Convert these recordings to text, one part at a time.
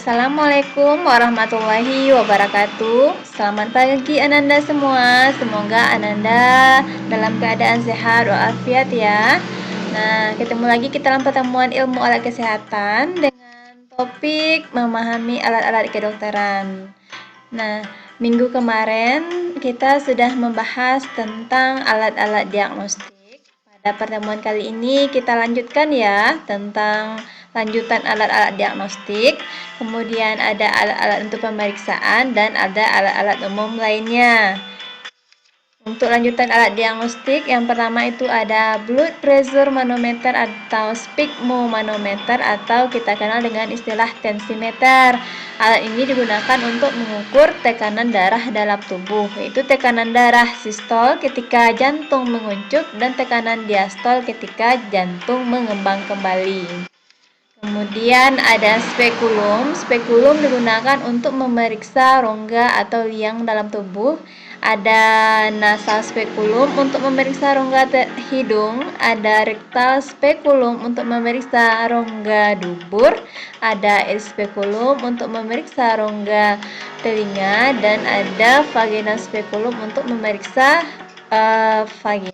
Assalamualaikum warahmatullahi wabarakatuh. Selamat pagi Ananda semua. Semoga Ananda dalam keadaan sehat walafiat ya. Nah, ketemu lagi kita dalam pertemuan ilmu alat kesehatan dengan topik memahami alat-alat kedokteran. Nah, minggu kemarin kita sudah membahas tentang alat-alat diagnostik. Pada pertemuan kali ini kita lanjutkan ya tentang lanjutan alat-alat diagnostik. Kemudian ada alat-alat untuk pemeriksaan dan ada alat-alat umum lainnya. Untuk lanjutan alat diagnostik, yang pertama itu ada blood pressure manometer atau sphygmomanometer atau kita kenal dengan istilah tensimeter. Alat ini digunakan untuk mengukur tekanan darah dalam tubuh, yaitu tekanan darah sistol ketika jantung menguncup dan tekanan diastol ketika jantung mengembang kembali. Kemudian ada spekulum. Spekulum digunakan untuk memeriksa rongga atau liang dalam tubuh. Ada nasal spekulum untuk memeriksa rongga hidung. Ada rektal spekulum untuk memeriksa rongga dubur. Ada spekulum untuk memeriksa rongga telinga. Dan ada vaginal spekulum untuk memeriksa vagina.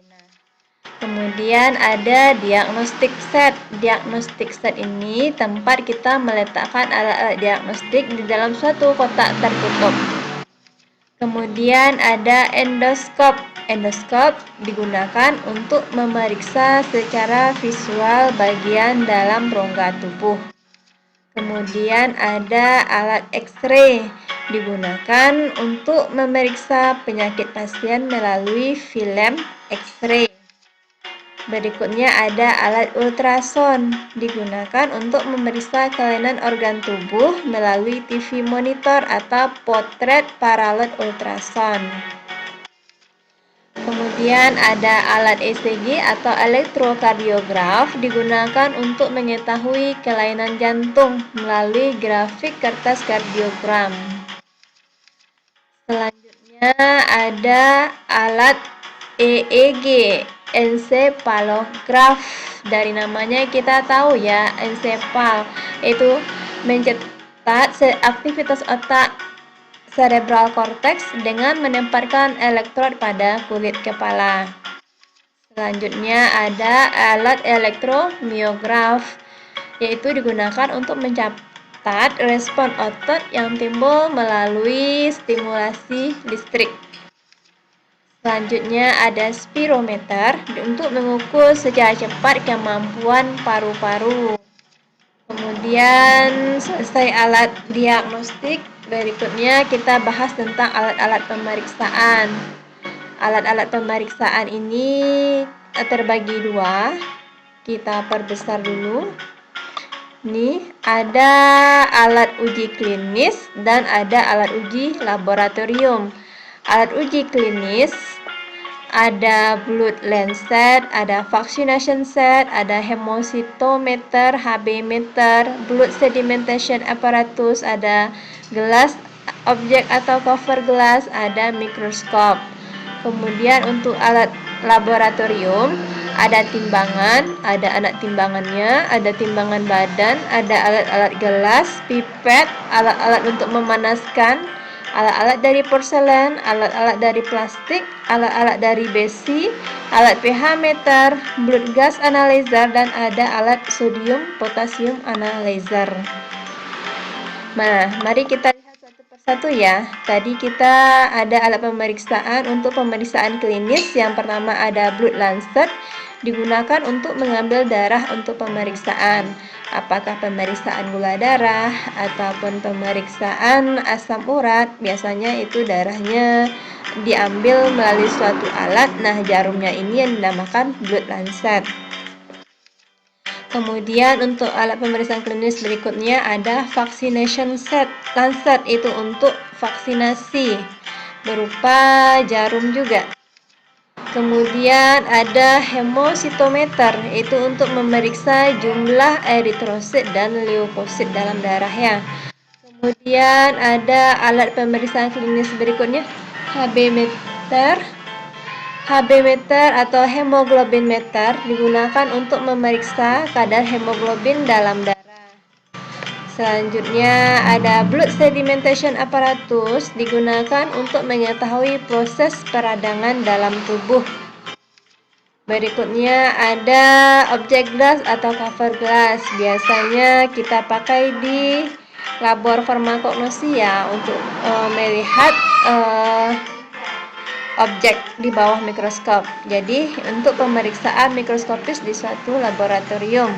Kemudian ada diagnostik set. Diagnostik set ini tempat kita meletakkan alat-alat diagnostik di dalam suatu kotak tertutup. Kemudian ada endoskop. Endoskop digunakan untuk memeriksa secara visual bagian dalam rongga tubuh. Kemudian ada alat X-ray, digunakan untuk memeriksa penyakit pasien melalui film X-ray. Berikutnya ada alat ultrason, digunakan untuk memeriksa kelainan organ tubuh melalui TV monitor atau potret paralel ultrason. Kemudian ada alat ECG atau elektrokardiograf, digunakan untuk mengetahui kelainan jantung melalui grafik kertas kardiogram. Selanjutnya ada alat EEG, encephalograf. Dari namanya kita tahu ya, encephal itu mencatat aktivitas otak cerebral cortex dengan menempatkan elektrod pada kulit kepala. Selanjutnya ada alat elektromiograf, yaitu digunakan untuk mencatat respon otot yang timbul melalui stimulasi listrik. Selanjutnya ada spirometer untuk mengukur secara cepat kemampuan paru-paru. Kemudian selesai alat diagnostik, berikutnya kita bahas tentang alat-alat pemeriksaan. Alat-alat pemeriksaan ini terbagi dua. Kita perbesar dulu. Nih, ada alat uji klinis dan ada alat uji laboratorium. Alat uji klinis ada blood lancet, ada vaccination set, ada hemositometer, HB meter, blood sedimentation apparatus, ada gelas objek atau cover gelas, ada mikroskop. Kemudian untuk alat laboratorium ada timbangan, ada alat timbangannya, ada timbangan badan, ada alat-alat gelas, pipet, alat-alat untuk memanaskan, alat-alat dari porselen, alat-alat dari plastik, alat-alat dari besi, alat pH meter, blood gas analyzer, dan ada alat sodium potasium analyzer. Nah, mari kita lihat satu persatu ya. Tadi kita ada alat pemeriksaan untuk pemeriksaan klinis. Yang pertama ada blood lancet, digunakan untuk mengambil darah untuk pemeriksaan. Apakah pemeriksaan gula darah ataupun pemeriksaan asam urat, biasanya itu darahnya diambil melalui suatu alat. Nah, jarumnya ini yang dinamakan blood lancet. Kemudian untuk alat pemeriksaan klinis berikutnya ada vaccination set. Lancet itu untuk vaksinasi berupa jarum juga. Kemudian ada hemositometer, itu untuk memeriksa jumlah eritrosit dan leukosit dalam darahnya. Kemudian ada alat pemeriksaan klinis berikutnya, HB meter. HB meter atau hemoglobin meter digunakan untuk memeriksa kadar hemoglobin dalam darah. Selanjutnya ada blood sedimentation apparatus, digunakan untuk mengetahui proses peradangan dalam tubuh. Berikutnya ada objek glass atau cover glass. Biasanya kita pakai di labor farmakognosi ya, untuk melihat objek di bawah mikroskop. Jadi untuk pemeriksaan mikroskopis di suatu laboratorium.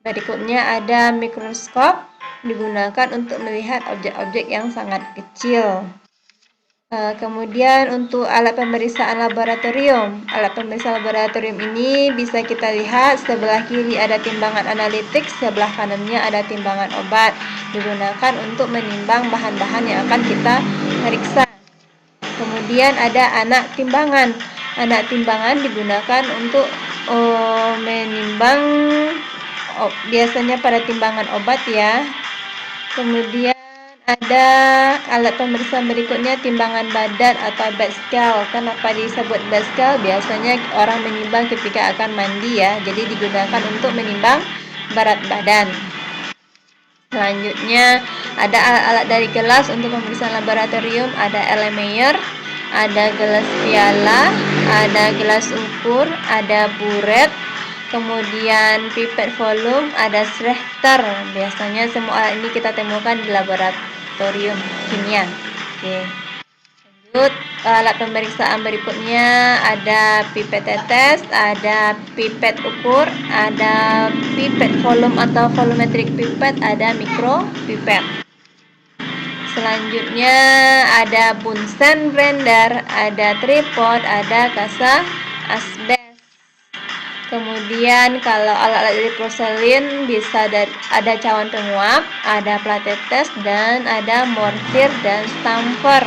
Berikutnya ada mikroskop, digunakan untuk melihat objek-objek yang sangat kecil. Kemudian untuk alat pemeriksaan laboratorium. Alat pemeriksaan laboratorium ini bisa kita lihat sebelah kiri ada timbangan analitik, sebelah kanannya ada timbangan obat. Digunakan untuk menimbang bahan-bahan yang akan kita periksa. Kemudian ada anak timbangan. Anak timbangan digunakan untuk menimbang biasanya pada timbangan obat ya. Kemudian ada alat pemeriksaan berikutnya, timbangan badan atau bed scale. Kenapa disebut bed scale? Biasanya orang menimbang ketika akan mandi ya. Jadi digunakan untuk menimbang berat badan. Selanjutnya ada alat-alat dari gelas untuk pemeriksaan laboratorium. Ada Erlenmeyer, ada gelas piala, ada gelas ukur, ada buret, kemudian pipet volume, ada Schrechter. Biasanya semua alat ini kita temukan di laboratorium kimia. Oke. Lanjut, alat pemeriksaan berikutnya ada pipet tetes, ada pipet ukur, ada pipet volume atau volumetric pipet, ada mikropipet. Selanjutnya ada Bunsen blender, ada tripod, ada kasa asbes. Kemudian kalau alat-alat dari porselin bisa ada cawan penguap, ada plat tetes, dan ada mortir dan stamper.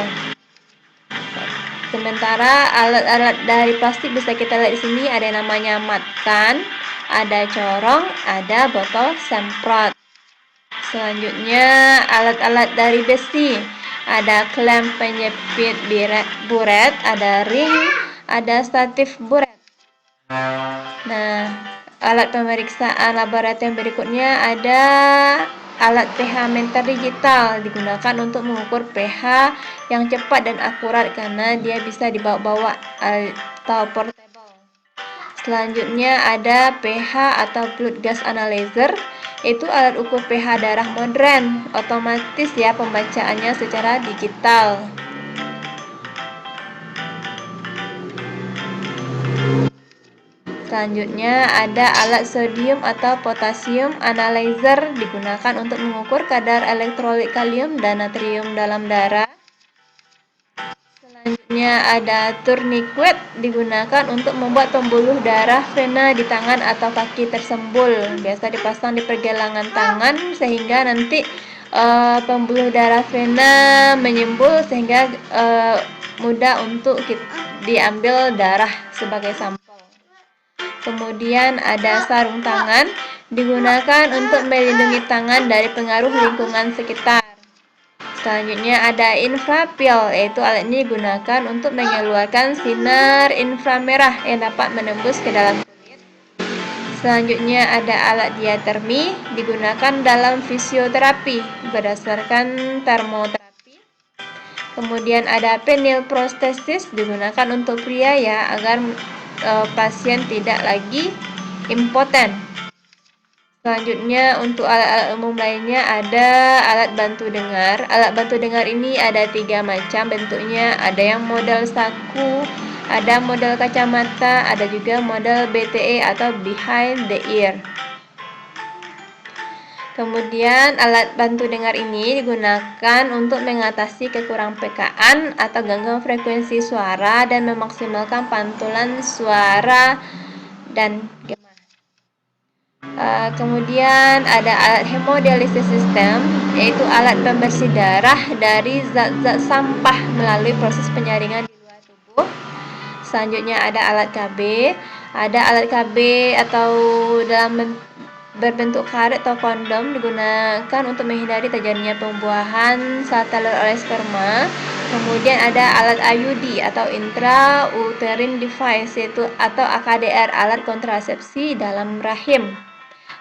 Sementara alat-alat dari plastik bisa kita lihat di sini, ada yang namanya matkan, ada corong, ada botol semprot. Selanjutnya alat-alat dari besi, ada klem penjepit buret, ada ring, ada statif buret. Nah, alat pemeriksaan laboratorium berikutnya ada alat pH meter digital, digunakan untuk mengukur pH yang cepat dan akurat karena dia bisa dibawa-bawa atau portable. Selanjutnya ada pH atau blood gas analyzer, itu alat ukur pH darah modern, otomatis ya pembacaannya secara digital. Selanjutnya ada alat sodium atau potasium analyzer, digunakan untuk mengukur kadar elektrolit kalium dan natrium dalam darah. Selanjutnya ada tourniquet, digunakan untuk membuat pembuluh darah vena di tangan atau kaki tersembul. Biasa dipasang di pergelangan tangan sehingga nanti pembuluh darah vena menyembul sehingga mudah untuk diambil darah sebagai sampel. Kemudian ada sarung tangan, digunakan untuk melindungi tangan dari pengaruh lingkungan sekitar. Selanjutnya ada infrapil, yaitu alat ini digunakan untuk mengeluarkan sinar inframerah yang dapat menembus ke dalam kulit. Selanjutnya ada alat diatermi, digunakan dalam fisioterapi berdasarkan termoterapi. Kemudian ada penil prostesis, digunakan untuk pria ya, agar pasien tidak lagi impoten. Selanjutnya untuk alat-alat umum lainnya ada alat bantu dengar. Alat bantu dengar ini ada 3 macam bentuknya, ada yang model saku, ada model kacamata, ada juga model BTE atau behind the ear. Kemudian alat bantu dengar ini digunakan untuk mengatasi kekurangpekaan atau gangguan frekuensi suara dan memaksimalkan pantulan suara dan gema. Kemudian ada alat hemodialisis system, yaitu alat pembersih darah dari zat-zat sampah melalui proses penyaringan di luar tubuh. Selanjutnya ada alat KB. Ada alat KB atau berbentuk karet atau kondom, digunakan untuk menghindari terjadinya pembuahan saat telur oleh sperma. Kemudian ada alat IUD atau intrauterine device, yaitu atau AKDR, alat kontrasepsi dalam rahim.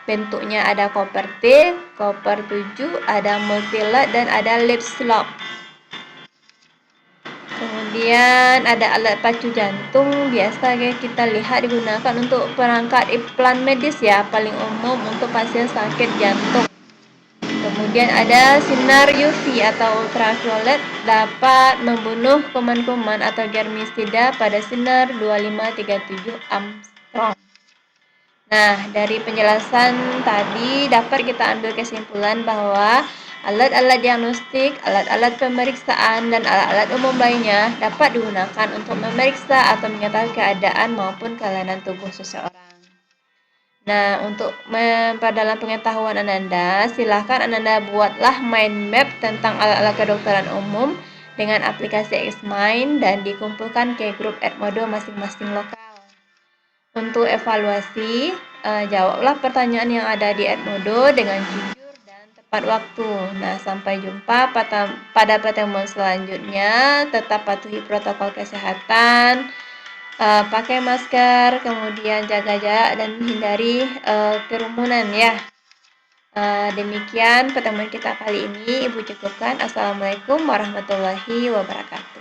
Bentuknya ada koper T, koper 7, ada multilat, dan ada lips lock. Kemudian ada alat pacu jantung, biasa kita lihat digunakan untuk perangkat implan medis ya, paling umum untuk pasien sakit jantung. Kemudian ada sinar UV atau ultraviolet, dapat membunuh kuman-kuman atau germisida pada sinar 2537 Armstrong. Nah, dari penjelasan tadi dapat kita ambil kesimpulan bahwa alat-alat diagnostik, alat-alat pemeriksaan, dan alat-alat umum lainnya dapat digunakan untuk memeriksa atau mengetahui keadaan maupun kelainan tubuh seseorang. Nah, untuk memperdalam pengetahuan Ananda, silahkan Ananda buatlah mind map tentang alat-alat kedokteran umum dengan aplikasi Xmind dan dikumpulkan ke grup Edmodo masing-masing lokal. Untuk evaluasi, jawablah pertanyaan yang ada di Edmodo dengan jujur dan tepat waktu. Nah, sampai jumpa pada pertemuan selanjutnya. Tetap patuhi protokol kesehatan, pakai masker, kemudian jaga jarak dan hindari kerumunan ya. Demikian pertemuan kita kali ini. Ibu cukupkan. Assalamualaikum warahmatullahi wabarakatuh.